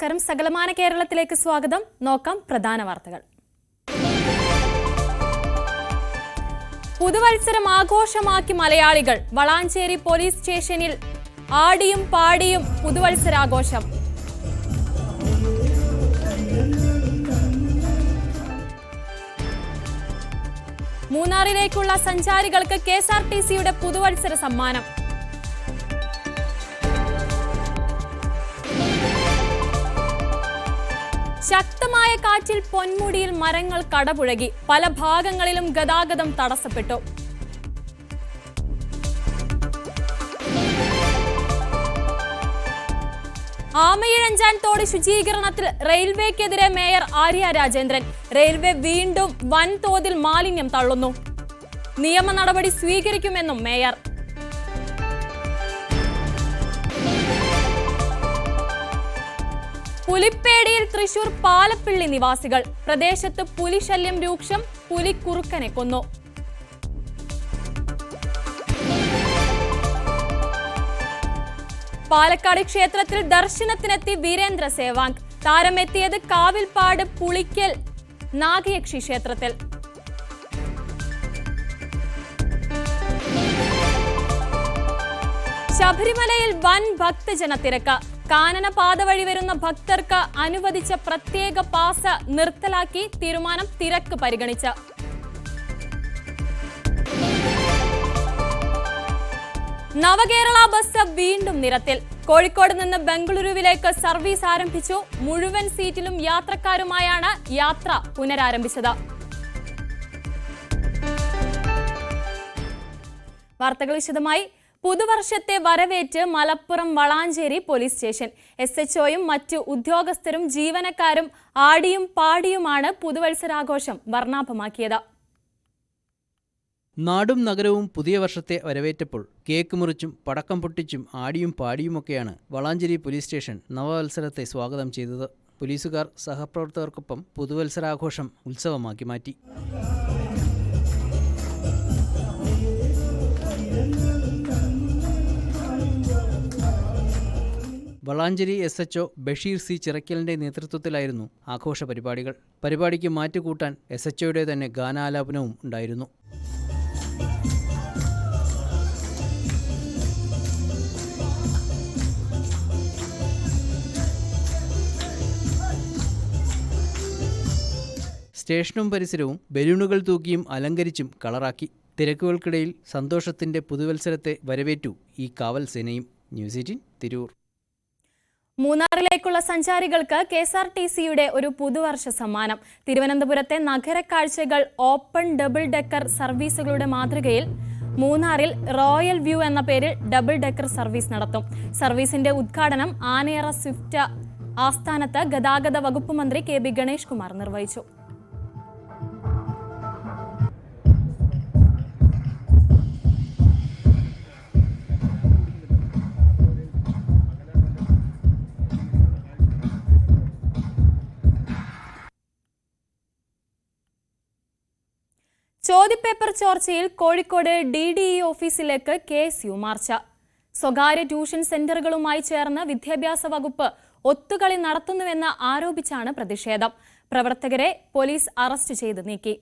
നമസ്കാരം. സകലമാന കേരളത്തിലേക്ക് സ്വാഗതം. നോക്കാം പ്രധാന വാർത്തകൾ. പുതുവത്സരം ആഘോഷമാക്കി മലയാളികൾ. വളാഞ്ചേരി പോലീസ് സ്റ്റേഷനിൽ ആടിയും പാടിയും പുതുവത്സരാഘോഷം. മൂന്നാറിലേക്കുള്ള സഞ്ചാരികൾക്ക് KSRTCയുടെ പുതുവത്സര സമ്മാനം. ശക്തമായ കാറ്റിൽ പൊന്മുടിയിൽ മരങ്ങൾ കടപുഴകി. പല ഭാഗങ്ങളിലും ഗതാഗതം തടസ്സപ്പെട്ടു. ആമയിഴഞ്ചാൻ തോട് ശുചീകരണത്തിൽ റെയിൽവേക്കെതിരെ മേയർ ആര്യ രാജേന്ദ്രൻ. റെയിൽവേ വീണ്ടും വൻതോതിൽ മാലിന്യം തള്ളുന്നു. നിയമ നടപടി സ്വീകരിക്കുമെന്നും മേയർ. പുലിപ്പേടിയിൽ തൃശൂർ പാലപ്പിള്ളി നിവാസികൾ. പ്രദേശത്ത് പുലിശല്യം രൂക്ഷം. പുലി കുറുക്കനെ കൊന്നു. പാലക്കാട് ക്ഷേത്രത്തിൽ ദർശനത്തിനെത്തി വീരേന്ദ്ര സേവാങ്. താരമെത്തിയത് കാവിൽപ്പാട് പുളിക്കൽ നാഗയക്ഷി ക്ഷേത്രത്തിൽ. ശബരിമലയിൽ വൻ ഭക്തജന തിരക്ക്. കാനനപാത വഴി വരുന്ന ഭക്തർക്ക് അനുവദിച്ച പ്രത്യേക പാസ് നിർത്തലാക്കി. തീരുമാനം തിരക്ക് പരിഗണിച്ച്. നവകേരള ബസ് വീണ്ടും നിരത്തിൽ. കോഴിക്കോട് നിന്ന് ബംഗളൂരുവിലേക്ക് സർവീസ് ആരംഭിച്ചു. മുഴുവൻ സീറ്റിലും യാത്രക്കാരുമായാണ് യാത്ര പുനരാരംഭിച്ചത്. വാർത്തകൾ വിശദമായി. പുതുവർഷത്തെ വരവേറ്റ് മലപ്പുറം വളാഞ്ചേരി പോലീസ് സ്റ്റേഷൻ. SHOയും മറ്റു ഉദ്യോഗസ്ഥരും ജീവനക്കാരും ആടിയും പാടിയുമാണ് പുതുവത്സരാഘോഷം വർണ്ണാഭമാക്കിയത്. നാടും നഗരവും പുതിയ വർഷത്തെ വരവേറ്റപ്പോൾ കേക്ക് മുറിച്ചും പടക്കം പൊട്ടിച്ചും ആടിയും പാടിയുമൊക്കെയാണ് വളാഞ്ചേരി പോലീസ് സ്റ്റേഷൻ നവവത്സരത്തെ സ്വാഗതം ചെയ്തത്. പോലീസുകാർ സഹപ്രവർത്തകർക്കൊപ്പം പുതുവത്സരാഘോഷം ഉത്സവമാക്കി മാറ്റി. വളാഞ്ചേരി SHO ബഷീർ C ചിറക്കലിന്റെ നേതൃത്വത്തിലായിരുന്നു ആഘോഷ പരിപാടികൾ. പരിപാടിക്ക് മാറ്റുകൂട്ടാൻ SHOയുടെ തന്നെ ഗാനാലാപനവും ഉണ്ടായിരുന്നു. സ്റ്റേഷനും പരിസരവും ബലൂണുകൾ തൂക്കിയും അലങ്കരിച്ചും കളറാക്കി. തിരക്കുകൾക്കിടയിൽ സന്തോഷത്തിന്റെ പുതുവത്സരത്തെ വരവേറ്റു ഈ കാവൽ സേനയും. ന്യൂസ് 18 തിരൂർ. മൂന്നാറിലേക്കുള്ള സഞ്ചാരികൾക്ക് KSRTCയുടെ ഒരു പുതുവർഷ സമ്മാനം. തിരുവനന്തപുരത്തെ നഗരക്കാഴ്ചകൾ ഓപ്പൺ ഡബിൾ ഡെക്കർ സർവീസുകളുടെ മാതൃകയിൽ മൂന്നാറിൽ റോയൽ വ്യൂ എന്ന പേരിൽ ഡബിൾ ഡെക്കർ സർവീസ് നടത്തും. സർവീസിന്റെ ഉദ്ഘാടനം ആനയറ സ്വിഫ്റ്റ് ആസ്ഥാനത്ത് ഗതാഗത വകുപ്പ് മന്ത്രി KB ഗണേഷ് കുമാർ നിർവഹിച്ചു. ചോദ്യപേപ്പർ ചോർച്ചയിൽ കോഴിക്കോട് DDE ഓഫീസിലേക്ക് KSU മാർച്ച്. സ്വകാര്യ ട്യൂഷൻ സെന്ററുകളുമായി ചേർന്ന് വിദ്യാഭ്യാസ വകുപ്പ് ഒത്തുകളി നടത്തുന്നുവെന്ന് ആരോപിച്ചാണ് പ്രതിഷേധം. പ്രവർത്തകരെ പോലീസ് അറസ്റ്റ് ചെയ്ത് നീക്കി.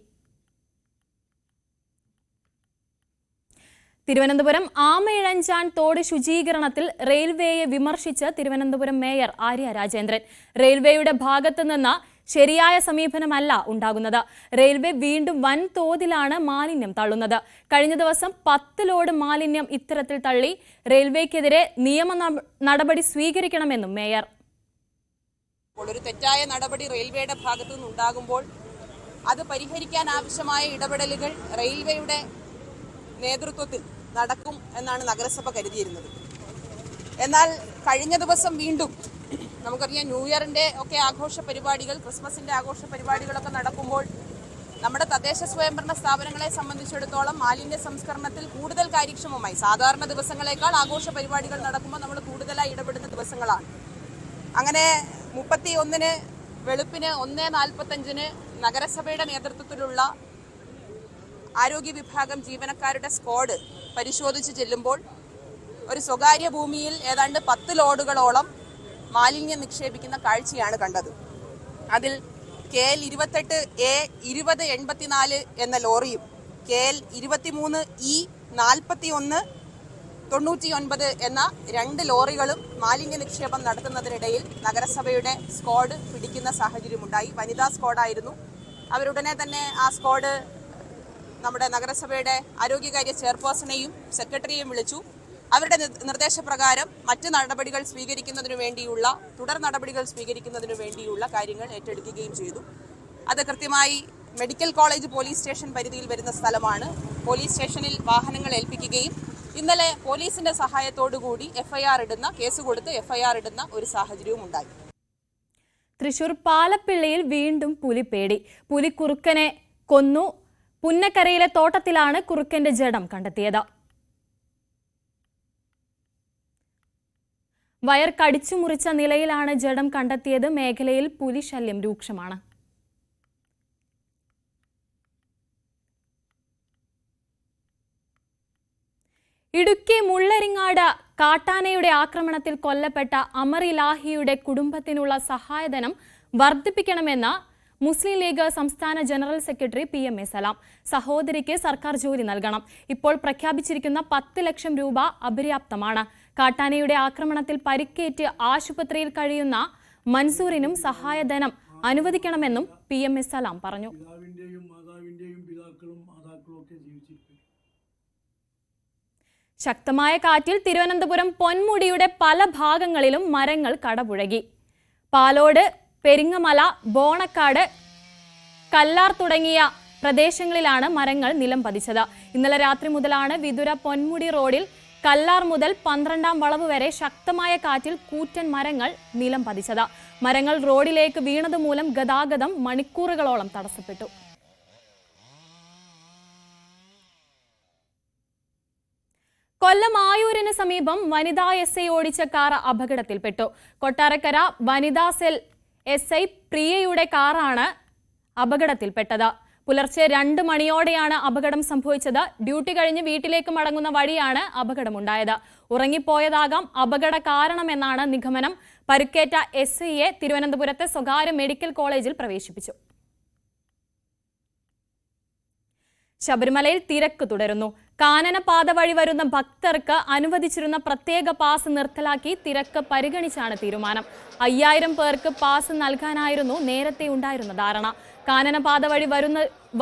തിരുവനന്തപുരം ആമയിഴഞ്ചാൻ തോട് ശുചീകരണത്തിൽ റെയിൽവേയെ വിമർശിച്ച് തിരുവനന്തപുരം മേയർ ആര്യ രാജേന്ദ്രൻ. റെയിൽവേയുടെ ഭാഗത്തു നിന്ന് ശരിയായ സമീപനമല്ല ഉണ്ടാകുന്നത്. റെയിൽവേ വീണ്ടും വൻതോതിലാണ് മാലിന്യം തള്ളുന്നത്. കഴിഞ്ഞ ദിവസം 10 ലോഡ് മാലിന്യം ഇത്തരത്തിൽ തള്ളി. റെയിൽവേക്കെതിരെ നിയമ നടപടി സ്വീകരിക്കണമെന്നും മേയർ. ഒരു തെറ്റായ നടപടി റെയിൽവേയുടെ ഭാഗത്തു നിന്നുണ്ടാകുമ്പോൾ അത് പരിഹരിക്കാൻ ആവശ്യമായ ഇടപെടലുകൾ റെയിൽവേയുടെ നേതൃത്വത്തിൽ നടക്കും എന്നാണ് നഗരസഭ കരുതിയിരുന്നത്. എന്നാൽ കഴിഞ്ഞ ദിവസം വീണ്ടും നമുക്കറിയാം, ന്യൂ ഇയറിൻ്റെ ഒക്കെ ആഘോഷ പരിപാടികൾ, ക്രിസ്മസിൻ്റെ ആഘോഷ പരിപാടികളൊക്കെ നടക്കുമ്പോൾ നമ്മുടെ തദ്ദേശ സ്വയംഭരണ സ്ഥാപനങ്ങളെ സംബന്ധിച്ചിടത്തോളം മാലിന്യ സംസ്കരണത്തിൽ കൂടുതൽ കാര്യക്ഷമമായി, സാധാരണ ദിവസങ്ങളെക്കാൾ ആഘോഷ പരിപാടികൾ നടക്കുമ്പോൾ നമ്മൾ കൂടുതലായി ഇടപെടുന്ന ദിവസങ്ങളാണ്. അങ്ങനെ 31-ന് വെളുപ്പിന് 1:45-ന് നഗരസഭയുടെ നേതൃത്വത്തിലുള്ള ആരോഗ്യ വിഭാഗം ജീവനക്കാരുടെ സ്ക്വാഡ് പരിശോധിച്ച് ചെല്ലുമ്പോൾ ഒരു സ്വകാര്യ ഭൂമിയിൽ ഏതാണ്ട് 10 ലോഡുകളോളം മാലിന്യം നിക്ഷേപിക്കുന്ന കാഴ്ചയാണ് കണ്ടത്. അതിൽ KL 28A 2084 എന്ന ലോറിയും KL 23E 4199 എന്ന 2 ലോറികളും മാലിന്യ നിക്ഷേപം നടത്തുന്നതിനിടയിൽ നഗരസഭയുടെ സ്ക്വാഡ് പിടിക്കുന്ന സാഹചര്യമുണ്ടായി. വനിതാ സ്ക്വാഡായിരുന്നു. അവരുടനെ തന്നെ ആ സ്ക്വാഡ് നമ്മുടെ നഗരസഭയുടെ ആരോഗ്യകാര്യ ചെയർപേഴ്സണെയും സെക്രട്ടറിയെയും വിളിച്ചു. അവരുടെ നിർദ്ദേശപ്രകാരം മറ്റ് നടപടികൾ സ്വീകരിക്കുന്നതിനു വേണ്ടിയുള്ള തുടർ നടപടികൾ സ്വീകരിക്കുന്നതിനു വേണ്ടിയുള്ള കാര്യങ്ങൾ ഏറ്റെടുക്കുകയും ചെയ്തു. അത് കൃത്യമായി മെഡിക്കൽ കോളേജ് പോലീസ് സ്റ്റേഷൻ പരിധിയിൽ വരുന്ന സ്ഥലമാണ്. പോലീസ് സ്റ്റേഷനിൽ വാഹനങ്ങൾ ഏൽപ്പിക്കുകയും ഇന്നലെ പോലീസിന്റെ സഹായത്തോടുകൂടി കേസ് കൊടുത്ത് FIR ഇടുന്ന ഒരു സാഹചര്യവും ഉണ്ടായി. തൃശൂർ പാലപ്പിള്ളിയിൽ വീണ്ടും പുലിപ്പേടി. പുലി കുറുക്കനെ കൊന്നു. പുന്നക്കരയിലെ തോട്ടത്തിലാണ് കുറുക്കന്റെ ജഡം കണ്ടെത്തിയത്. വയർ കടിച്ചു മുറിച്ച നിലയിലാണ് ജഡം കണ്ടെത്തിയത്. മേഖലയിൽ പുലി ശല്യം രൂക്ഷമാണ്. ഇടുക്കി മുള്ളരിങ്ങാട് കാട്ടാനയുടെ ആക്രമണത്തിൽ കൊല്ലപ്പെട്ട അമർ ഇലാഹിയുടെ കുടുംബത്തിനുള്ള സഹായധനം വർദ്ധിപ്പിക്കണമെന്ന് മുസ്ലിം ലീഗ് സംസ്ഥാന ജനറൽ സെക്രട്ടറി PMA സലാം. സഹോദരിക്ക് സർക്കാർ ജോലി നൽകണം. ഇപ്പോൾ പ്രഖ്യാപിച്ചിരിക്കുന്ന 10 ലക്ഷം രൂപ അപര്യാപ്തമാണ്. കാട്ടാനയുടെ ആക്രമണത്തിൽ പരിക്കേറ്റ് ആശുപത്രിയിൽ കഴിയുന്ന മൻസൂറിനും സഹായധനം അനുവദിക്കണമെന്നും PMA സലാം പറഞ്ഞു. ശക്തമായ കാറ്റിൽ തിരുവനന്തപുരം പൊന്മുടിയുടെ പല ഭാഗങ്ങളിലും മരങ്ങൾ കടപുഴകി. പാലോട്, പെരിങ്ങമല, ബോണക്കാട്, കല്ലാർ തുടങ്ങിയ പ്രദേശങ്ങളിലാണ് മരങ്ങൾ നിലം പതിച്ചത്. ഇന്നലെ രാത്രി മുതലാണ് വിതുര പൊന്മുടി റോഡിൽ കല്ലാർ മുതൽ 12ാം വളവ് വരെ ശക്തമായ കാറ്റിൽ കൂറ്റൻ മരങ്ങൾ നിലം പതിച്ചത്. മരങ്ങൾ റോഡിലേക്ക് വീണതുമൂലം ഗതാഗതം മണിക്കൂറുകളോളം തടസ്സപ്പെട്ടു. കൊല്ലം ആയൂരിന് സമീപം വനിതാ SI ഓടിച്ച കാർ അപകടത്തിൽപ്പെട്ടു. കൊട്ടാരക്കര വനിതാ സെൽ SI പ്രിയയുടെ കാറാണ് അപകടത്തിൽപ്പെട്ടത്. പുലർച്ചെ 2 മണിയോടെയാണ് അപകടം സംഭവിച്ചത്. ഡ്യൂട്ടി കഴിഞ്ഞ് വീട്ടിലേക്ക് മടങ്ങുന്ന വഴിയാണ് അപകടമുണ്ടായത്. ഉറങ്ങിപ്പോയതാകാം അപകട കാരണമെന്നാണ് നിഗമനം. പരുക്കേറ്റ SIയെ തിരുവനന്തപുരത്തെ സ്വകാര്യ മെഡിക്കൽ കോളേജിൽ പ്രവേശിപ്പിച്ചു. ശബരിമലയിൽ തിരക്ക് തുടരുന്നു. കാനനപാത വഴി വരുന്ന ഭക്തർക്ക് അനുവദിച്ചിരുന്ന പ്രത്യേക പാസ് നിർത്തലാക്കി തിരക്ക് പരിഗണിച്ചാണ് തീരുമാനം. 5000 പേർക്ക് പാസ് നൽകാനായിരുന്നു നേരത്തെ ഉണ്ടായിരുന്ന ധാരണ. കാനനപാത വഴി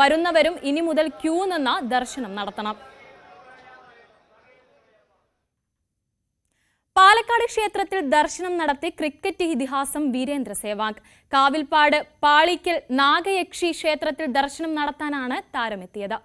വരുന്നവരും ഇനി മുതൽ ക്യൂ നിന്ന് ദർശനം നടത്തണം. പാലക്കാട് ക്ഷേത്രത്തിൽ ദർശനം നടത്തി ക്രിക്കറ്റ് ഇതിഹാസം വീരേന്ദ്ര സേവാഗ്. കാവിൽപ്പാട് പാളിക്കൽ നാഗയക്ഷി ക്ഷേത്രത്തിൽ ദർശനം നടത്താനാണ് താരമെത്തിയത്.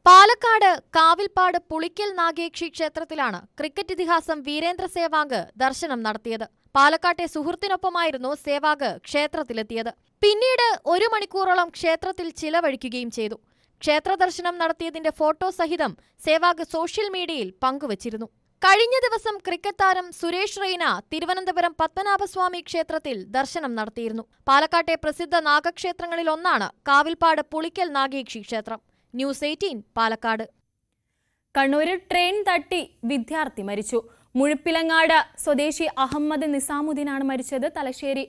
പാലക്കാട് കാവിൽപ്പാട് പുളിക്കൽ നാഗേക്ഷി ക്ഷേത്രത്തിലാണ് ക്രിക്കറ്റ് ഇതിഹാസം വീരേന്ദ്ര സേവാഗ് ദർശനം നടത്തിയത്. പാലക്കാട്ടെ സുഹൃത്തിനൊപ്പമായിരുന്നു സേവാഗ് ക്ഷേത്രത്തിലെത്തിയത്. പിന്നീട് 1 മണിക്കൂറോളം ക്ഷേത്രത്തിൽ ചിലവഴിക്കുകയും ചെയ്തു. ക്ഷേത്ര ദർശനം നടത്തിയതിന്റെ ഫോട്ടോ സഹിതം സേവാഗ് സോഷ്യൽ മീഡിയയിൽ പങ്കുവച്ചിരുന്നു. കഴിഞ്ഞ ദിവസം ക്രിക്കറ്റ് താരം സുരേഷ് റെയ്ന തിരുവനന്തപുരം പത്മനാഭസ്വാമി ക്ഷേത്രത്തിൽ ദർശനം നടത്തിയിരുന്നു. പാലക്കാട്ടെ പ്രസിദ്ധ നാഗക്ഷേത്രങ്ങളിലൊന്നാണ് കാവിൽപ്പാട് പുളിക്കൽ നാഗേക്ഷി ക്ഷേത്രം. ന്യൂസ് 18 പാലക്കാട്. കണ്ണൂരിൽ ട്രെയിൻ തട്ടി വിദ്യാർത്ഥി മരിച്ചു. മുഴുപ്പിലങ്ങാട് സ്വദേശി അഹമ്മദ് നിസാമുദ്ദീനാണ് മരിച്ചത്. തലശ്ശേരി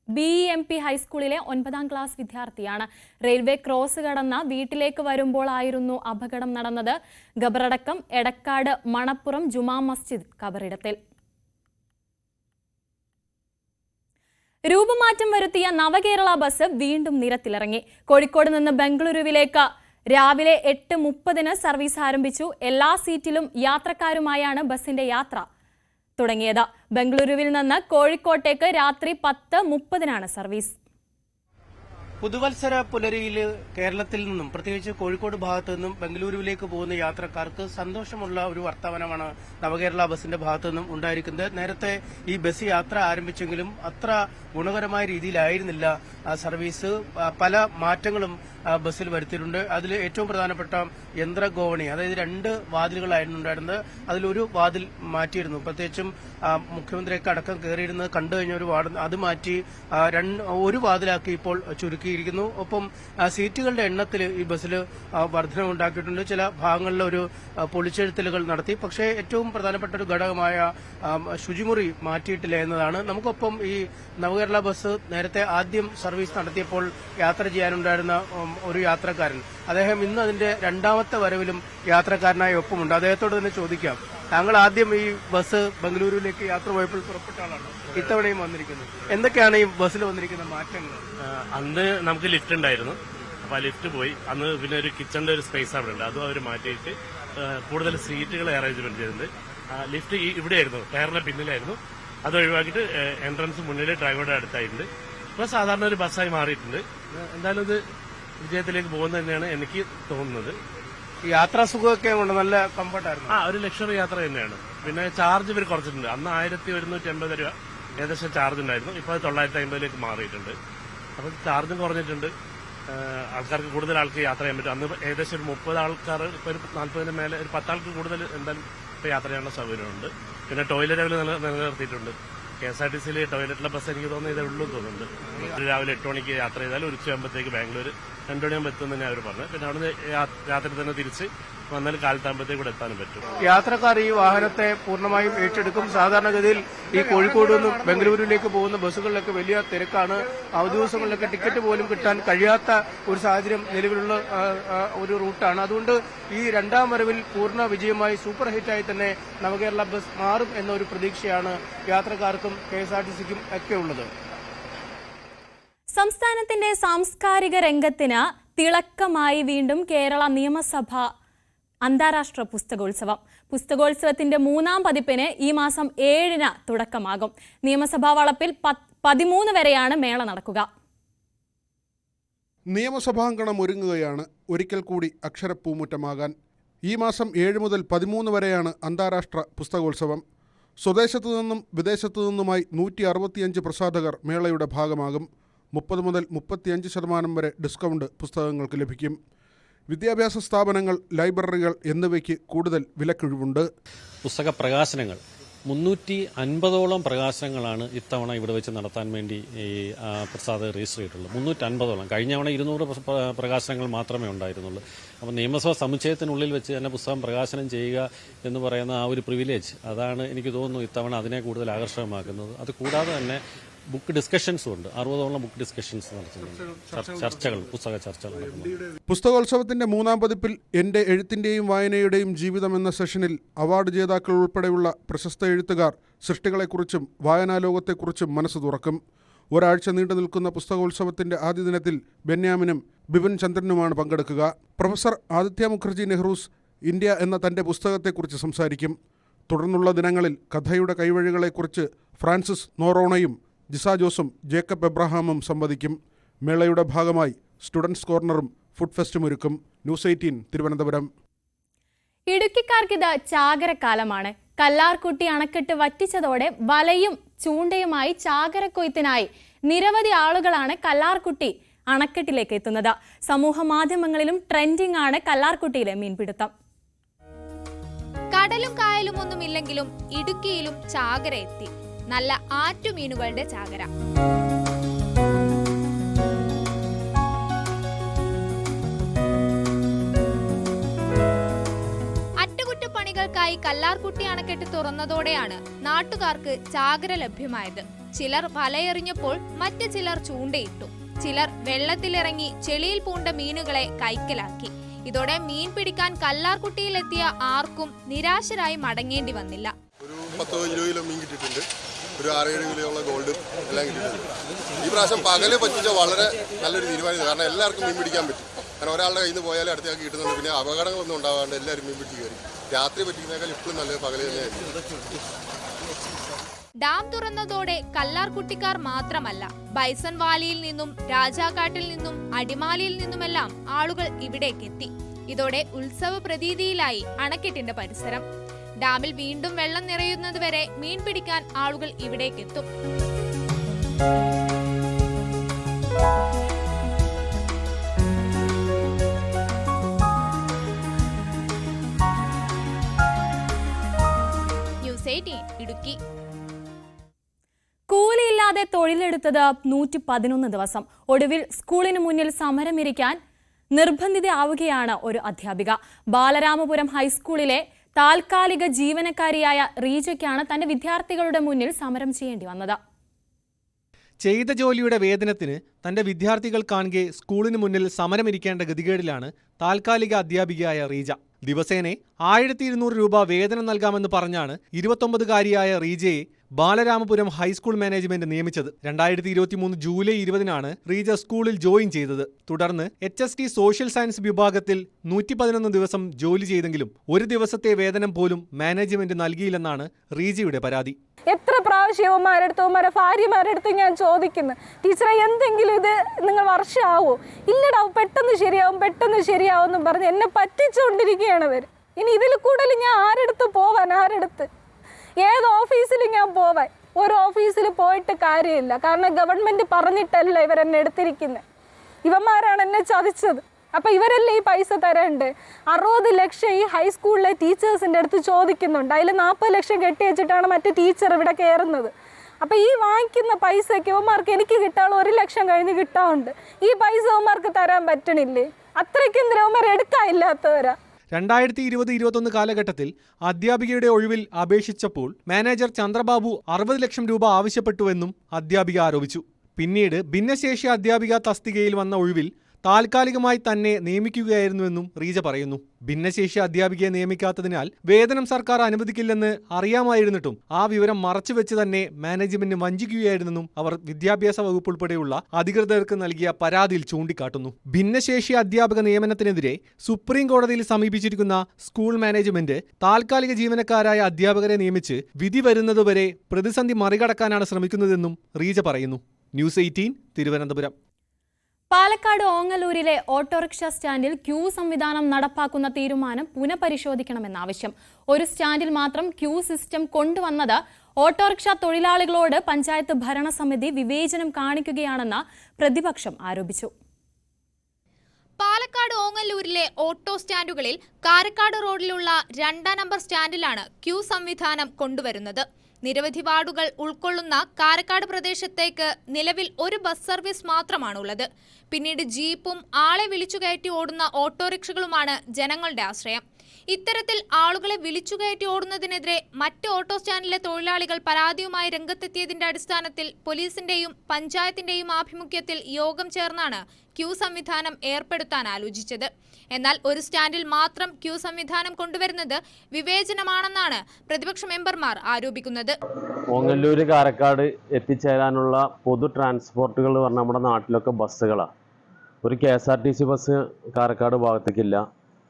BEMP ഹൈസ്കൂളിലെ 9ാം ക്ലാസ് വിദ്യാർത്ഥിയാണ്. റെയിൽവേ ക്രോസ് കടന്ന വീട്ടിലേക്ക് വരുമ്പോഴായിരുന്നു അപകടം നടന്നത്. ഖബറടക്കം എടക്കാട് മണപ്പുറം ജുമാ മസ്ജിദ് ഖബറിടത്തിൽ. രൂപമാറ്റം വരുത്തിയ നവകേരള ബസ് വീണ്ടും നിരത്തിലിറങ്ങി. കോഴിക്കോട് നിന്ന് ബംഗളൂരുവിലേക്ക് രാവിലെ 8:30 സർവീസ് ആരംഭിച്ചു. എല്ലാ സീറ്റിലും യാത്രക്കാരുമായാണ് ബസിന്റെ യാത്ര തുടങ്ങിയത്. ബംഗളൂരുവിൽ നിന്ന് കോഴിക്കോട്ടേക്ക് രാത്രി 10:30 സർവീസ്. പുതുവത്സര പുലരിയിൽ കേരളത്തിൽ നിന്നും പ്രത്യേകിച്ച് കോഴിക്കോട് ഭാഗത്തു നിന്നും ബംഗളൂരുവിലേക്ക് പോകുന്ന യാത്രക്കാർക്ക് സന്തോഷമുള്ള ഒരു വർത്തമാനമാണ് നവകേരള ബസിന്റെ ഭാഗത്തു നിന്നും ഉണ്ടായിരിക്കുന്നത്. നേരത്തെ ഈ ബസ് യാത്ര ആരംഭിച്ചെങ്കിലും അത്ര ഗുണകരമായ രീതിയിലായിരുന്നില്ല സർവീസ്. പല മാറ്റങ്ങളും ബസ്സിൽ വരുത്തിയിട്ടുണ്ട്. അതിൽ ഏറ്റവും പ്രധാനപ്പെട്ട യന്ത്രഗോവണി, അതായത് 2 വാതിലുകളായിരുന്നു ഉണ്ടായിരുന്നത്. അതിലൊരു വാതിൽ മാറ്റിയിരുന്നു. പ്രത്യേകിച്ചും മുഖ്യമന്ത്രിയൊക്കെ അടക്കം കയറിയിരുന്നത് കണ്ടു കഴിഞ്ഞ ഒരു വാർഡ് അത് മാറ്റി ഒരു വാതിലാക്കി ഇപ്പോൾ ചുരുക്കിയിരിക്കുന്നു. ഒപ്പം സീറ്റുകളുടെ എണ്ണത്തിൽ ഈ ബസ്സിൽ വർധനവുണ്ടാക്കിയിട്ടുണ്ട്. ചില ഭാഗങ്ങളിൽ ഒരു പൊളിച്ചെഴുത്തലുകൾ നടത്തി. പക്ഷേ ഏറ്റവും പ്രധാനപ്പെട്ട ഒരു ഘടകമായ ശുചിമുറി മാറ്റിയിട്ടില്ല എന്നതാണ്. നമുക്കൊപ്പം ഈ നവകേരള ബസ് നേരത്തെ ആദ്യം സർവീസ് നടത്തിയപ്പോൾ യാത്ര ചെയ്യാനുണ്ടായിരുന്ന ഒരു യാത്രക്കാരൻ, അദ്ദേഹം ഇന്ന് അതിന്റെ 2ാമത്തെ വരവിലും യാത്രക്കാരനായി ഒപ്പമുണ്ട്. അദ്ദേഹത്തോട് തന്നെ ചോദിക്കാം, താങ്കൾ ആദ്യം ഈ ബസ് ബംഗളൂരുവിലേക്ക് യാത്ര പോയപ്പോൾ പുറപ്പെട്ട ആളാണ്, ഇത്തവണയും വന്നിരിക്കുന്നത്. എന്തൊക്കെയാണ് ഈ ബസ്സിൽ വന്നിരിക്കുന്ന മാറ്റങ്ങൾ? അന്ന് നമുക്ക് ലിഫ്റ്റ് ഉണ്ടായിരുന്നു. അപ്പൊ ആ ലിഫ്റ്റ് പോയി. അന്ന് പിന്നെ ഒരു കിച്ചണിന്റെ ഒരു സ്പേസ് അവിടെ ഉണ്ട്, അതും അവർ മാറ്റിയിട്ട് കൂടുതൽ സീറ്റുകൾ അറേഞ്ച്മെന്റ് ചെയ്തിട്ടുണ്ട്. ലിഫ്റ്റ് ഇവിടെയായിരുന്നു, ടയറിന്റെ പിന്നിലായിരുന്നു. അത് ഒഴിവാക്കിയിട്ട് എൻട്രൻസ് മുന്നിൽ ഡ്രൈവറുടെ അടുത്തായിട്ടുണ്ട്. ഇപ്പൊ സാധാരണ ഒരു ബസ്സായി മാറിയിട്ടുണ്ട്. എന്തായാലും ഇത് വിജയത്തിലേക്ക് പോകുന്നത് തന്നെയാണ് എനിക്ക് തോന്നുന്നത്. യാത്രാ സുഖമൊക്കെ ഉണ്ട്, നല്ല കംഫർട്ടായിരുന്നു. ഒരു ലക്ഷറി യാത്ര തന്നെയാണ്. പിന്നെ ചാർജ് ഇവർ കുറച്ചിട്ടുണ്ട്. അന്ന് 1150 രൂപ ഏകദേശം ചാർജ് ഉണ്ടായിരുന്നു. ഇപ്പോൾ 950 മാറിയിട്ടുണ്ട്. അപ്പോൾ ചാർജും കുറഞ്ഞിട്ടുണ്ട്. ആൾക്കാർക്ക് കൂടുതൽ ആൾക്ക് യാത്ര ചെയ്യാൻ പറ്റും. അന്ന് ഏകദേശം ഒരു 30 ആൾക്കാർ, ഇപ്പോൾ ഒരു 40 മേലെ ഒരു 10 ആൾക്ക് കൂടുതൽ എന്തായാലും ഇപ്പോൾ യാത്ര ചെയ്യാനുള്ള സൗകര്യമുണ്ട്. പിന്നെ ടോയ്ലറ്റ് അവർ നിലനിർത്തിയിട്ടുണ്ട്. KSRTCയിൽ ടോയ്ലറ്റുള്ള ബസ് എനിക്ക് തോന്നുന്നത് ഇതേ ഉള്ളൂ തോന്നുന്നുണ്ട്. രാവിലെ 8 മണിക്ക് യാത്ര ചെയ്താൽ ഒരു ഉച്ചയാകുമ്പോഴത്തേക്ക് ബാംഗ്ലൂർ 2 മണിയാകുമ്പോൾ എത്തും തന്നെ അവർ പറഞ്ഞു. പിന്നെ അവിടെ നിന്ന് രാത്രി തന്നെ തിരിച്ച് വന്നാൽ കാലത്താകുമ്പോഴത്തേക്ക് ഇവിടെ എത്താനും പറ്റും. യാത്രക്കാർ ഈ വാഹനത്തെ പൂർണ്ണമായും ഏറ്റെടുക്കും. സാധാരണഗതിയിൽ ഈ കോഴിക്കോട് നിന്നും ബംഗളൂരുവിലേക്ക് പോകുന്ന ബസ്സുകളിലൊക്കെ വലിയ തിരക്കാണ്. അവധി ദിവസങ്ങളിലൊക്കെ ടിക്കറ്റ് പോലും കിട്ടാൻ കഴിയാത്ത ഒരു സാഹചര്യം നിലവിലുള്ള ഒരു റൂട്ടാണ്. അതുകൊണ്ട് ഈ 2ാം വരവിൽ പൂർണ്ണ വിജയമായി സൂപ്പർ ഹിറ്റായി തന്നെ നവകേരള ബസ് മാറും എന്നൊരു പ്രതീക്ഷയാണ് യാത്രക്കാർക്കും KSRTCക്കും ഒക്കെ ഉള്ളത്. സംസ്ഥാനത്തിന്റെ സാംസ്കാരിക രംഗത്തിന് തിളക്കമായി വീണ്ടും കേരള നിയമസഭ അന്താരാഷ്ട്ര പുസ്തകോത്സവം. പുസ്തകോത്സവത്തിന്റെ 3ാം പതിപ്പിന് ഈ മാസം 7-ന് തുടക്കമാകും. നിയമസഭാ വളപ്പിൽ 13 വരെയാണ് മേള നടക്കുക. നിയമസഭാങ്കണം ഒരുങ്ങുകയാണ് ഒരിക്കൽ കൂടി അക്ഷരപ്പൂമുറ്റമാകാൻ. ഈ മാസം 7 മുതൽ 13 വരെയാണ് അന്താരാഷ്ട്ര പുസ്തകോത്സവം. സ്വദേശത്തു നിന്നും വിദേശത്തു നിന്നുമായി 165 പ്രസാധകർ മേളയുടെ ഭാഗമാകും. 30 മുതൽ 35% വരെ ഡിസ്കൗണ്ട് പുസ്തകങ്ങൾക്ക് ലഭിക്കും. വിദ്യാഭ്യാസ സ്ഥാപനങ്ങൾ, ലൈബ്രറികൾ എന്നിവയ്ക്ക് കൂടുതൽ വിലക്കിഴിവുണ്ട്. പുസ്തക പ്രകാശനങ്ങൾ 350ഓളം പ്രകാശനങ്ങളാണ് ഇത്തവണ ഇവിടെ വെച്ച് നടത്താൻ വേണ്ടി ഈ പ്രസാദകർ രജിസ്റ്റർ ചെയ്തിട്ടുള്ളത്. 350ഓളം. കഴിഞ്ഞ തവണ 200 പ്രകാശനങ്ങൾ മാത്രമേ ഉണ്ടായിരുന്നുള്ളൂ. അപ്പോൾ നിയമസഭാ സമുച്ചയത്തിനുള്ളിൽ വെച്ച് തന്നെ പുസ്തകം പ്രകാശനം ചെയ്യുക എന്ന് പറയുന്ന ആ ഒരു പ്രിവിലേജ്, അതാണ് എനിക്ക് തോന്നുന്നു ഇത്തവണ അതിനെ കൂടുതൽ ആകർഷകമാക്കുന്നത്. അത് കൂടാതെ തന്നെ ബുക്ക് ഡിസ്കഷൻസും ഉണ്ട്. 60ഓളം ബുക്ക് ഡിസ്കഷൻസ് നടത്തുന്നുണ്ട്. ചർച്ചകൾ, പുസ്തക ചർച്ചകൾ നടത്തുന്നു. പുസ്തകോത്സവത്തിന്റെ 3ാം പതിപ്പിൽ എൻ്റെ എഴുത്തിൻ്റെയും വായനയുടെയും ജീവിതം എന്ന സെഷനിൽ അവാർഡ് ജേതാക്കൾ ഉൾപ്പെടെയുള്ള പ്രശസ്ത എഴുത്തുകാർ സൃഷ്ടികളെക്കുറിച്ചും വായനാലോകത്തെക്കുറിച്ചും മനസ്സ് തുറക്കും. ഒരാഴ്ച നീണ്ടു നിൽക്കുന്ന പുസ്തകോത്സവത്തിന്റെ ആദ്യ ദിനത്തിൽ ബെന്യാമിനും ബിപിൻ ചന്ദ്രനുമാണ് പങ്കെടുക്കുക. പ്രൊഫസർ ആദിത്യ മുഖർജി നെഹ്റൂസ് ഇന്ത്യ എന്ന തന്റെ പുസ്തകത്തെക്കുറിച്ച് സംസാരിക്കും. തുടർന്നുള്ള ദിനങ്ങളിൽ കഥയുടെ കൈവഴികളെക്കുറിച്ച് ഫ്രാൻസിസ് നോറോണയും ജിസ ജോസും ജേക്കബ് എബ്രഹാമും സംവദിക്കും. മേളയുടെ ഭാഗമായി സ്റ്റുഡൻസ് കോർണറും ഫുഡ് ഫെസ്റ്റും ഒരുക്കും. ന്യൂസ് 18 തിരുവനന്തപുരം. ഇടുക്കിക്കാർക്കിത് ചാകരക്കാലമാണ്. കല്ലാർകുട്ടി അണക്കെട്ട് വറ്റിച്ചതോടെ വലയും ചൂണ്ടയുമായി ചാകരക്കൊയ്ത്തിനായി നിരവധി ആളുകളാണ് കല്ലാർകുട്ടി അണക്കെട്ടിലേക്ക് എത്തുന്നത്. സമൂഹ മാധ്യമങ്ങളിലും ട്രെൻഡിംഗ് ആണ് കല്ലാർകുട്ടിയിലെ മീൻപിടുത്തം. കടലും കായലും ഒന്നുമില്ലെങ്കിലും ഇടുക്കിയിലും ചാകര എത്തി. നല്ല ആറ്റുമീനുകളുടെ ചാകര. അറ്റകുറ്റപ്പണികൾക്കായി കല്ലാർകുട്ടി അണക്കെട്ട് തുറന്നതോടെയാണ് നാട്ടുകാർക്ക് ചാകര ലഭ്യമായത്. ചിലർ വലയെറിഞ്ഞപ്പോൾ മറ്റു ചിലർ ചൂണ്ടയിട്ടു. ചിലർ വെള്ളത്തിലിറങ്ങി ചെളിയിൽ പൂണ്ട മീനുകളെ കൈക്കലാക്കി. ഇതോടെ മീൻ പിടിക്കാൻ കല്ലാർകുട്ടിയിലെത്തിയ ആർക്കും നിരാശരായി മടങ്ങേണ്ടി വന്നില്ല. ഒരു 10-20 കിലോ മീൻ കിട്ടിയിട്ടുണ്ട്. ഒരു 6-7 കിലോയുള്ള ഗോൾഡ് എല്ലാം കിട്ടിയിട്ടുണ്ട്. ഈ പ്രാവശ്യം പകല് പറ്റിച്ച വളരെ നല്ലൊരു തീരുമാനമാണ്. കാരണം എല്ലാവർക്കും മീൻ പിടിക്കാൻ പറ്റും. കാരണം ഒരാളുടെ കയ്യിൽ നിന്ന് പോയാലും അടുത്തേക്ക് കിട്ടുന്നുണ്ട്. പിന്നെ അപകടങ്ങളൊന്നും ഉണ്ടാകാണ്ട് എല്ലാവരും മീൻ പിടിച്ച് കയറി. രാത്രി പറ്റിക്കുന്നേക്കാൾ ഇപ്പോഴും നല്ലത് പകല് തന്നെയായിരിക്കും. ഡാം തുറന്നതോടെ കല്ലാർകുട്ടിക്കാർ മാത്രമല്ല, ബൈസൺ വാലിയിൽ നിന്നും രാജാക്കാട്ടിൽ നിന്നും അടിമാലിയിൽ നിന്നുമെല്ലാം ആളുകൾ ഇവിടേക്കെത്തി. ഇതോടെ ഉത്സവ പ്രതീതിയിലായി അണക്കെട്ടിന്റെ പരിസരം. ഡാമിൽ വീണ്ടും വെള്ളം നിറയുന്നതുവരെ മീൻ പിടിക്കാൻ ആളുകൾ ഇവിടേക്കെത്തും. ഇടുക്കി. കൂലിയില്ലാതെ തൊഴിലെടുത്തത് 111 ദിവസം. ഒടുവിൽ സ്കൂളിന് മുന്നിൽ സമരമിരിക്കാൻ നിർബന്ധിതയാവുകയാണ് ഒരു അധ്യാപിക. ബാലരാമപുരം ഹൈസ്കൂളിലെ താൽക്കാലിക ജീവനക്കാരിയായ റീജയ്ക്കാണ് തന്റെ വിദ്യാർത്ഥികളുടെ മുന്നിൽ സമരം ചെയ്യേണ്ടി വന്നത്. ചെയ്ത ജോലിയുടെ വേതനത്തിന് തന്റെ വിദ്യാർത്ഥികൾ കാണുകെ സ്കൂളിന് മുന്നിൽ സമരമിരിക്കേണ്ട ഗതികേടിലാണ് താൽക്കാലിക അധ്യാപികയായ റീജ. ദിവസേന 1200 രൂപ വേതനം നൽകാമെന്ന് പറഞ്ഞാണ് 29-കാരിയായ റീജയെ ബാലരാമപുരം ഹൈസ്കൂൾ മാനേജ്മെന്റ് നിയമിച്ചത്. 2023 ജൂലൈ 20-നാണ് റീജ സ്കൂളിൽ ജോയിൻ ചെയ്തത്. തുടർന്ന് HST സോഷ്യൽ സയൻസ് വിഭാഗത്തിൽ 111 ദിവസം ജോലി ചെയ്തെങ്കിലും ഒരു ദിവസത്തെ വേതനം പോലും മാനേജ്മെന്റ് നൽകിയില്ലെന്നാണ് റീജയുടെ പരാതി. എത്ര പ്രാവശ്യവന്മാരെടുത്ത് ഭാര്യമാരെടുത്ത് ഞാൻ ചോദിക്കുന്നു, ടീച്ചറെ എന്തെങ്കിലും ഇത് നിങ്ങൾ വർഷമാവോ? ഇല്ലടാ, പെട്ടെന്ന് ശരിയാവും എന്നും പറഞ്ഞ് എന്നെ പറ്റിച്ചുകൊണ്ടിരിക്കുകയാണ് അവർ. ഇനി ഇതിൽ കൂടുതൽ ഞാൻ ആരെടുത്ത് പോവാൻ? ഏത് ഓഫീസിലും ഞാൻ പോവാൻ? ഒരു ഓഫീസിൽ പോയിട്ട് കാര്യമില്ല. കാരണം ഗവൺമെന്റ് പറഞ്ഞിട്ടല്ല ഇവരെന്നെ എടുത്തിരിക്കുന്നത്. ഇവന്മാരാണ് എന്നെ ചതിച്ചത്. അപ്പം ഇവരല്ലേ ഈ പൈസ തരണ്ട്? 60 ലക്ഷം ഈ ഹൈസ്കൂളിലെ ടീച്ചേഴ്സിൻ്റെ അടുത്ത് ചോദിക്കുന്നുണ്ട്. അതിൽ 40 ലക്ഷം കെട്ടി വെച്ചിട്ടാണ് മറ്റു ടീച്ചർ ഇവിടെ കയറുന്നത്. അപ്പം ഈ വാങ്ങിക്കുന്ന പൈസയ്ക്ക് ഇവന്മാർക്ക് എനിക്ക് കിട്ടാനുള്ള 1 ലക്ഷം കഴിഞ്ഞ് കിട്ടാറുണ്ട്. ഈ പൈസ ഇവന്മാർക്ക് തരാൻ പറ്റണില്ലേ? അത്രയ്ക്കും ഇവന്മാർ എടുക്കാനില്ലാത്തവരാ. 2020-21 കാലഘട്ടത്തിൽ അധ്യാപികയുടെ ഒഴിവിൽ അപേക്ഷിച്ചപ്പോൾ മാനേജർ ചന്ദ്രബാബു 60 ലക്ഷം രൂപ ആവശ്യപ്പെട്ടുവെന്നും അധ്യാപിക ആരോപിച്ചു. പിന്നീട് ഭിന്നശേഷി അധ്യാപിക തസ്തികയിൽ വന്ന ഒഴിവിൽ താൽക്കാലികമായി തന്നെ നിയമിക്കുകയായിരുന്നുവെന്നും റീജ പറയുന്നു. ഭിന്നശേഷി അധ്യാപികയെ നിയമിക്കാത്തതിനാൽ വേതനം സർക്കാർ അനുവദിക്കില്ലെന്ന് അറിയാമായിരുന്നിട്ടും ആ വിവരം മറച്ചുവെച്ച് തന്നെ മാനേജ്മെന്റ് വഞ്ചിക്കുകയായിരുന്നെന്നും അവർ വിദ്യാഭ്യാസ വകുപ്പ് ഉൾപ്പെടെയുള്ള അധികൃതർക്ക് നൽകിയ പരാതിയിൽ ചൂണ്ടിക്കാട്ടുന്നു. ഭിന്നശേഷി അധ്യാപക നിയമനത്തിനെതിരെ സുപ്രീം കോടതിയിൽ സമീപിച്ചിരിക്കുന്ന സ്കൂൾ മാനേജ്മെന്റ് താൽക്കാലിക ജീവനക്കാരായ അധ്യാപകരെ നിയമിച്ച് വിധി വരുന്നതുവരെ പ്രതിസന്ധി മറികടക്കാനാണ് ശ്രമിക്കുന്നതെന്നും റീജ പറയുന്നു. ന്യൂസ് 18 തിരുവനന്തപുരം. പാലക്കാട് ഓങ്ങല്ലൂരിലെ ഓട്ടോറിക്ഷ സ്റ്റാൻഡിൽ ക്യൂ സംവിധാനം നടപ്പാക്കുന്ന തീരുമാനം പുനഃപരിശോധിക്കണമെന്നാവശ്യം. ഒരു സ്റ്റാൻഡിൽ മാത്രം ക്യൂ സിസ്റ്റം കൊണ്ടുവന്നത് ഓട്ടോറിക്ഷ തൊഴിലാളികളോട് പഞ്ചായത്ത് ഭരണസമിതി വിവേചനം കാണിക്കുകയാണെന്ന് പ്രതിപക്ഷം ആരോപിച്ചു. പാലക്കാട് ഓങ്ങല്ലൂരിലെ ഓട്ടോ സ്റ്റാൻഡുകളിൽ കാരക്കാട് റോഡിലുള്ള 2-ാം നമ്പർ സ്റ്റാൻഡിലാണ് ക്യൂ സംവിധാനം കൊണ്ടുവരുന്നത്. നിരവധി വാർഡുകൾ ഉൾക്കൊള്ളുന്ന കാരക്കാട് പ്രദേശത്തേക്ക് നിലവിൽ ഒരു ബസ് സർവീസ് മാത്രമാണുള്ളത്. പിന്നീട് ജീപ്പും ആളെ വിളിച്ചുകയറ്റി ഓടുന്ന ഓട്ടോറിക്ഷകളുമാണ് ജനങ്ങളുടെ ആശ്രയം. ഇത്തരത്തിൽ ആളുകളെ വിളിച്ചുകയറ്റി ഓടുന്നതിനെതിരെ മറ്റ് ഓട്ടോ സ്റ്റാൻഡിലെ തൊഴിലാളികൾ പരാതിയുമായി രംഗത്തെത്തിയതിന്റെ അടിസ്ഥാനത്തിൽ പോലീസിന്റെയും പഞ്ചായത്തിന്റെയും ആഭിമുഖ്യത്തിൽ യോഗം ചേർന്നാണ് ക്യൂ സംവിധാനം ഏർപ്പെടുത്താൻ ആലോചിച്ചത്. എന്നാൽ ഒരു സ്റ്റാൻഡിൽ മാത്രം ക്യൂ സംവിധാനം കൊണ്ടുവരുന്നത് വിവേചനമാണെന്നാണ് പ്രതിപക്ഷ മെമ്പർമാർ ആരോപിക്കുന്നത്. ഓങ്ങല്ലൂര് കാരക്കാട് എത്തിച്ചേരാനുള്ള പൊതു ട്രാൻസ്പോർട്ടുകൾ പറഞ്ഞാൽ നമ്മുടെ നാട്ടിലൊക്കെ ബസ്സുകളാണ്. ഒരു KSRTC ബസ് കാരക്കാട് ഭാഗത്തേക്കില്ല.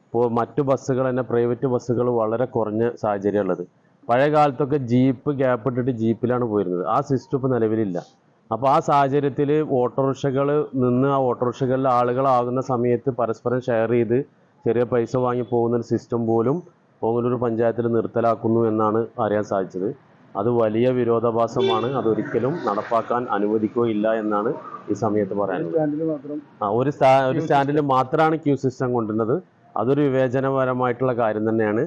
ഇപ്പോൾ മറ്റു ബസ്സുകൾ തന്നെ പ്രൈവറ്റ് ബസ്സുകൾ വളരെ കുറഞ്ഞ സാഹചര്യമുള്ളത്. പഴയ കാലത്തൊക്കെ ജീപ്പ് ഗ്യാപ്പ് ഇട്ടിട്ട് ജീപ്പിലാണ് പോയിരുന്നത്. ആ സിസ്റ്റം ഇപ്പോൾ നിലവിലില്ല. അപ്പോൾ ആ സാഹചര്യത്തിൽ ഓട്ടോറിക്ഷകൾ നിന്ന് ആ ഓട്ടോറിക്ഷകളിൽ ആളുകളാകുന്ന സമയത്ത് പരസ്പരം ഷെയർ ചെയ്ത് ചെറിയ പൈസ വാങ്ങി പോകുന്നൊരു സിസ്റ്റം പോലും ഓങ്ങല്ലൂർ പഞ്ചായത്തിൽ നിർത്തലാക്കുന്നു എന്നാണ് അറിയാൻ സാധിച്ചത്. അത് വലിയ വിരോധാഭാസമാണ്. അതൊരിക്കലും നടപ്പാക്കാൻ അനുവദിക്കുകയില്ല എന്നാണ് ഈ സമയത്ത് പറയാനുള്ളത്. ഒരു സ്റ്റാൻഡിൽ മാത്രമാണ് ക്യൂ സിസ്റ്റം കൊണ്ടുവരുന്നത്. അതൊരു വിവേചനപരമായിട്ടുള്ള കാര്യം തന്നെയാണ്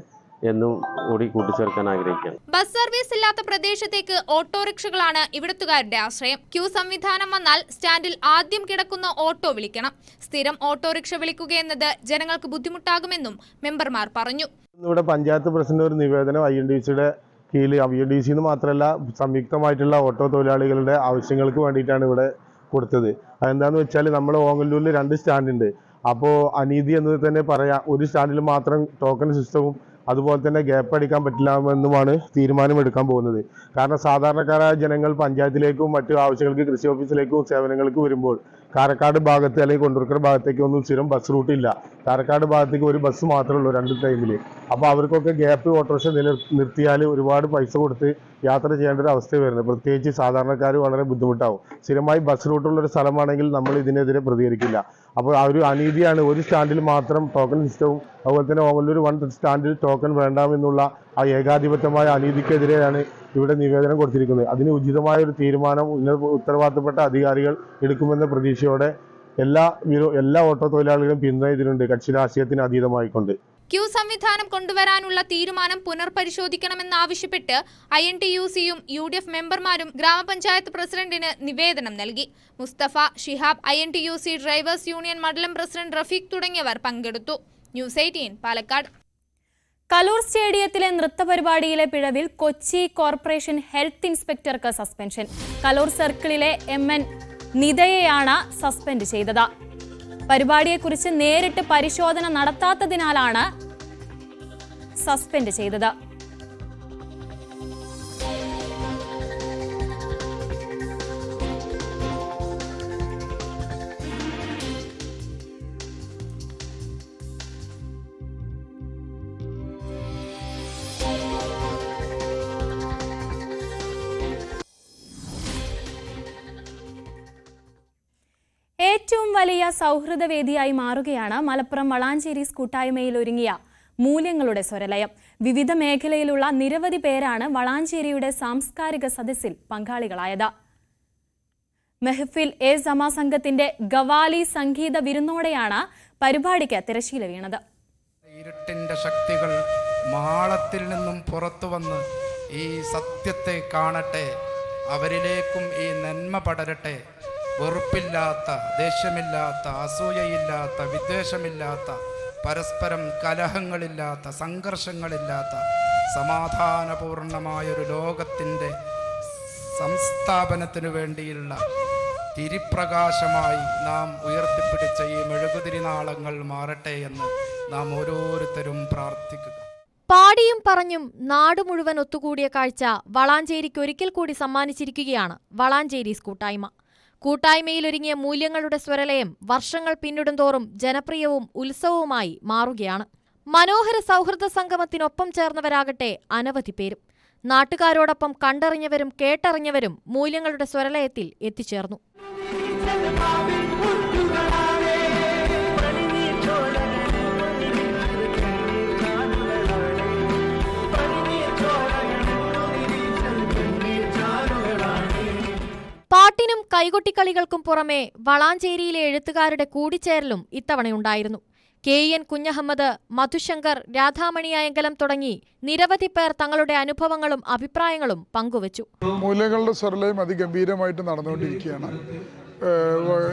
എന്നും കൂടി കൂട്ടിച്ചേർക്കാൻ ആഗ്രഹിക്കുകയാണ്. ബസ് സർവീസ് ഇല്ലാത്ത പ്രദേശത്തേക്ക് ഓട്ടോറിക്ഷകളാണ് ഇവിടുത്തുകാരുടെ ആശ്രയം. ക്യൂ സംവിധാനം വന്നാൽ സ്റ്റാൻഡിൽ ആദ്യം കിടക്കുന്ന ഓട്ടോ വിളിക്കണം. സ്ഥിരം ഓട്ടോറിക്ഷ വിളിക്കുകയെന്നത് ജനങ്ങൾക്ക് ബുദ്ധിമുട്ടാകുമെന്നും മെമ്പർമാർ പറഞ്ഞു. ഇവിടെ പഞ്ചായത്ത് പ്രസിഡന്റ് ഒരു നിവേദനം INDCയുടെ കീഴിൽ INDC മാത്രമല്ല സംയുക്തമായിട്ടുള്ള ഓട്ടോ തൊഴിലാളികളുടെ ആവശ്യങ്ങൾക്ക് വേണ്ടിയിട്ടാണ് ഇവിടെ കൊടുത്തത്. അതെന്താണെന്ന് വെച്ചാൽ നമ്മൾ ഓങ്ങല്ലൂരിൽ 2 സ്റ്റാൻഡുണ്ട്. അപ്പോൾ അനീതി എന്ന് തന്നെ പറയാം. ഒരു സ്റ്റാൻഡിൽ മാത്രം ടോക്കൺ സിസ്റ്റവും അതുപോലെ തന്നെ ഗ്യാപ്പ് അടിക്കാൻ പറ്റില്ലെന്നുമാണ് തീരുമാനമെടുക്കാൻ പോകുന്നത്. കാരണം സാധാരണക്കാരായ ജനങ്ങൾ പഞ്ചായത്തിലേക്കും മറ്റു ആവശ്യങ്ങൾക്ക് കൃഷി ഓഫീസിലേക്കും സേവനങ്ങൾക്ക് വരുമ്പോൾ കാരക്കാട് ഭാഗത്ത് അല്ലെങ്കിൽ കൊണ്ടൂർക്കര ഭാഗത്തേക്ക് ഒന്നും സ്ഥിരം ബസ് റൂട്ടില്ല. കാരക്കാട് ഭാഗത്തേക്ക് ഒരു ബസ് മാത്രമേ ഉള്ളൂ 2 ടൈമിൽ. അപ്പോൾ അവർക്കൊക്കെ ഗ്യാപ്പ് ഓട്ടോറിക്ഷ നിർത്തിയാൽ ഒരുപാട് പൈസ കൊടുത്ത് യാത്ര ചെയ്യേണ്ട ഒരു അവസ്ഥ വരുന്നത്. പ്രത്യേകിച്ച് സാധാരണക്കാർ വളരെ ബുദ്ധിമുട്ടാവും. സ്ഥിരമായി ബസ് റൂട്ടുള്ളൊരു സ്ഥലമാണെങ്കിൽ നമ്മൾ ഇതിനെതിരെ പ്രതികരിക്കില്ല. അപ്പോൾ ആ ഒരു അനീതിയാണ്. ഒരു സ്റ്റാൻഡിൽ മാത്രം ടോക്കൺ സിസ്റ്റവും അതുപോലെ തന്നെ ഓങ്ങല്ലൂർ 1 സ്റ്റാൻഡിൽ ടോക്കൺ വേണ്ടാമെന്നുള്ള ആ ഏകാധിപത്യമായ അനീതിക്കെതിരെയാണ് ഇവിടെ നിവേദനം കൊടുത്തിരിക്കുന്നത്. അതിന് ഉചിതമായ ഒരു തീരുമാനം ഉത്തരവാദിത്തപ്പെട്ട അധികാരികൾ എടുക്കുമെന്ന പ്രതീക്ഷയോടെ എല്ലാ ഓട്ടോ തൊഴിലാളികളും പിന്തുണ ഇതിനുണ്ട്, കക്ഷി രാഷ്ട്രീയത്തിന് അതീതമായിക്കൊണ്ട്. ക്യൂ സംവിധാനം കൊണ്ടുവരാനുള്ള തീരുമാനം പുനർപരിശോധിക്കണമെന്നാവശ്യപ്പെട്ട് INTUC-യും UDF മെമ്പർമാരും ഗ്രാമപഞ്ചായത്ത് പ്രസിഡന്റിന് നിവേദനം നൽകി. Mustafa, Shihab, INTUC drivers union മണ്ഡലം പ്രസിഡന്റ് റഫീഖ് തുടങ്ങിയവർ പങ്കെടുത്തു. ന്യൂസ് 18 പാലക്കാട്. കലൂർ സ്റ്റേഡിയത്തിലെ നൃത്തപരിപാടിയിലെ പിഴവിൽ കൊച്ചി കോർപ്പറേഷൻ ഹെൽത്ത് ഇൻസ്പെക്ടർക്ക് സസ്പെൻഷൻ. കലൂർ സർക്കിളിലെ MN നിതയെയാണ് സസ്പെൻഡ് ചെയ്തത്. പരിപാടിയെക്കുറിച്ച് നേരിട്ട് പരിശോധന നടത്താത്തതിനാലാണ് സസ്പെൻഡ് ചെയ്തത്. ഏറ്റവും വലിയ സൗഹൃദവേദിയായി മാറുകയാണ് മലപ്പുറം വളാഞ്ചേരി കൂട്ടായ്മയിൽ ഒരുങ്ങിയ മൂല്യങ്ങളുടെ സ്വരലയം. വിവിധ മേഖലയിലുള്ള നിരവധി പേരാണ് വളാഞ്ചേരിയുടെ സാംസ്കാരിക സദസ്സിൽ പങ്കാളികളായത്. മെഹ്ഫിൽ എ സമാ സംഘത്തിന്റെ ഗവാലി സംഗീത വിരുന്നോടെയാണ് പരിപാടിക്ക് തിരശ്ശീല വീണത്. ഇരുട്ടിന്റെ ശക്തികൾ മാളത്തിൽ നിന്നും പുറത്തു വന്ന് ഈ സത്യത്തെ കാണട്ടെ, അവരിലേക്കും ഈ നന്മ പടരട്ടെ. വെറുപ്പില്ലാത്ത, ദേഷ്യമില്ലാത്ത, അസൂയയില്ലാത്ത, വിദ്വേഷമില്ലാത്ത, പരസ്പരം കലഹങ്ങളില്ലാത്ത, സംഘർഷങ്ങളില്ലാത്ത സമാധാനപൂർണമായൊരു ലോകത്തിൻ്റെ സംസ്ഥാപനത്തിനു വേണ്ടിയുള്ള തിരിപ്രകാശമായി നാം ഉയർത്തിപ്പിടിച്ച ഈ മെഴുകുതിരിനാളങ്ങൾ മാറട്ടെ എന്ന് നാം ഓരോരുത്തരും പ്രാർത്ഥിക്കുക. പാടിയും പറഞ്ഞും നാടു മുഴുവൻ ഒത്തുകൂടിയ കാഴ്ച വളാഞ്ചേരിക്ക് ഒരിക്കൽ കൂടി സമ്മാനിച്ചിരിക്കുകയാണ് വളാഞ്ചേരി കൂട്ടായ്മ. കൂട്ടായ്മയിലൊരുങ്ങിയ മൂല്യങ്ങളുടെ സ്വരലയം വർഷങ്ങൾ പിന്നിടുന്തോറും ജനപ്രിയവും ഉത്സവവുമായി മാറുകയാണ്. മനോഹര സൗഹൃദ സംഗമത്തിനൊപ്പം ചേർന്നവരാകട്ടെ അനവധി പേരും. നാട്ടുകാരോടൊപ്പം കണ്ടറിഞ്ഞവരും കേട്ടറിഞ്ഞവരും മൂല്യങ്ങളുടെ സ്വരലയത്തിൽ എത്തിച്ചേർന്നു. പാട്ടിനും കൈകൊട്ടിക്കളികൾക്കും പുറമെ വളാഞ്ചേരിയിലെ എഴുത്തുകാരുടെ കൂടിച്ചേരലും ഇത്തവണയുണ്ടായിരുന്നു. KN കുഞ്ഞഹമ്മദ്, മധുശങ്കർ, രാധാമണി അയങ്കലം തുടങ്ങി നിരവധി പേർ തങ്ങളുടെ അനുഭവങ്ങളും അഭിപ്രായങ്ങളും പങ്കുവച്ചു. മൂല്യങ്ങളുടെ സ്വരലയം അതിഗംഭീരമായിട്ട് നടന്നുകൊണ്ടിരിക്കുകയാണ്.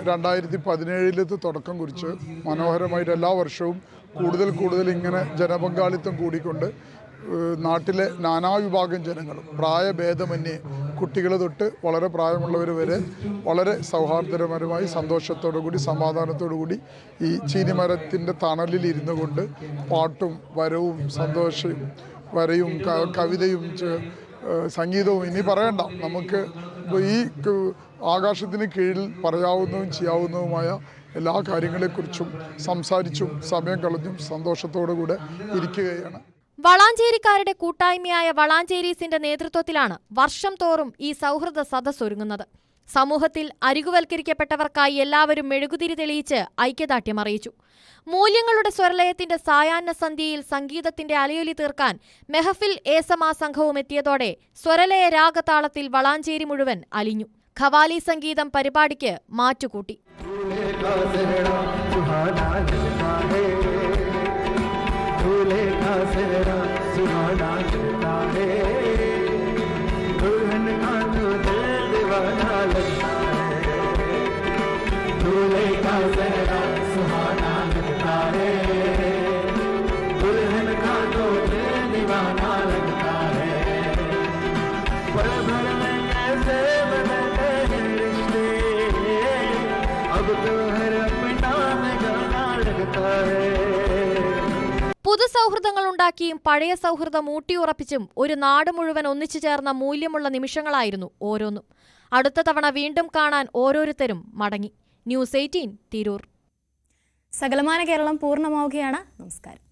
2017 തുടക്കം കുറിച്ച് മനോഹരമായിട്ട് എല്ലാ വർഷവും കൂടുതൽ ഇങ്ങനെ ജനപങ്കാളിത്തം കൂടിക്കൊണ്ട് നാട്ടിലെ നാനാവിഭാഗം ജനങ്ങളും പ്രായഭേദമന്യേ കുട്ടികൾ തൊട്ട് വളരെ പ്രായമുള്ളവർ വരെ വളരെ സൗഹാർദ്ദപരമായി സന്തോഷത്തോടു കൂടി സമാധാനത്തോടു കൂടി ഈ ചീനിമരത്തിൻ്റെ തണലിൽ ഇരുന്നു കൊണ്ട് പാട്ടും വരവും സന്തോഷവും വരയും കവിതയും സംഗീതവും ഇനി പറയണ്ട, നമുക്ക് ഈ ആകാശത്തിന് കീഴിൽ പറയാവുന്നതും ചെയ്യാവുന്നതുമായ എല്ലാ കാര്യങ്ങളെക്കുറിച്ചും സംസാരിച്ചും സമയം കളഞ്ഞും സന്തോഷത്തോടു കൂടെ ഇരിക്കുകയാണ്. വളാഞ്ചേരിക്കാരുടെ കൂട്ടായ്മയായ വളാഞ്ചേരീസിന്റെ നേതൃത്വത്തിലാണ് വർഷം തോറും ഈ സൗഹൃദ സദസ്സ് ഒരുങ്ങുന്നത്. സമൂഹത്തിൽ അരികുവൽക്കരിക്കപ്പെട്ടവർക്കായി എല്ലാവരും മെഴുകുതിരി തെളിയിച്ച് ഐക്യദാർഢ്യം അറിയിച്ചു. മൂല്യങ്ങളുടെ സ്വരലയത്തിന്റെ സായാഹ്ന സന്ധ്യയിൽ സംഗീതത്തിന്റെ അലയൊലി തീർക്കാൻ മെഹഫിൽ എ സമാ സംഘവും എത്തിയതോടെ സ്വരലയ രാഗതാളത്തിൽ വളാഞ്ചേരി മുഴുവൻ അലിഞ്ഞു. ഖവാലി സംഗീതം പരിപാടിക്ക് മാറ്റുകൂട്ടി. പുതുസൗഹൃദങ്ങൾ ഉണ്ടാക്കിയും പഴയ സൗഹൃദം ഊട്ടിയുറപ്പിച്ചും ഒരു നാട് മുഴുവൻ ഒന്നിച്ചു ചേർന്ന മൂല്യമുള്ള നിമിഷങ്ങളായിരുന്നു ഓരോന്നും. അടുത്ത തവണ വീണ്ടും കാണാൻ ഓരോരുത്തരും മടങ്ങി. ന്യൂസ് 18 തിരൂർ. സകലമാന കേരളം പൂർണ്ണമാവുകയാണ്. നമസ്കാരം.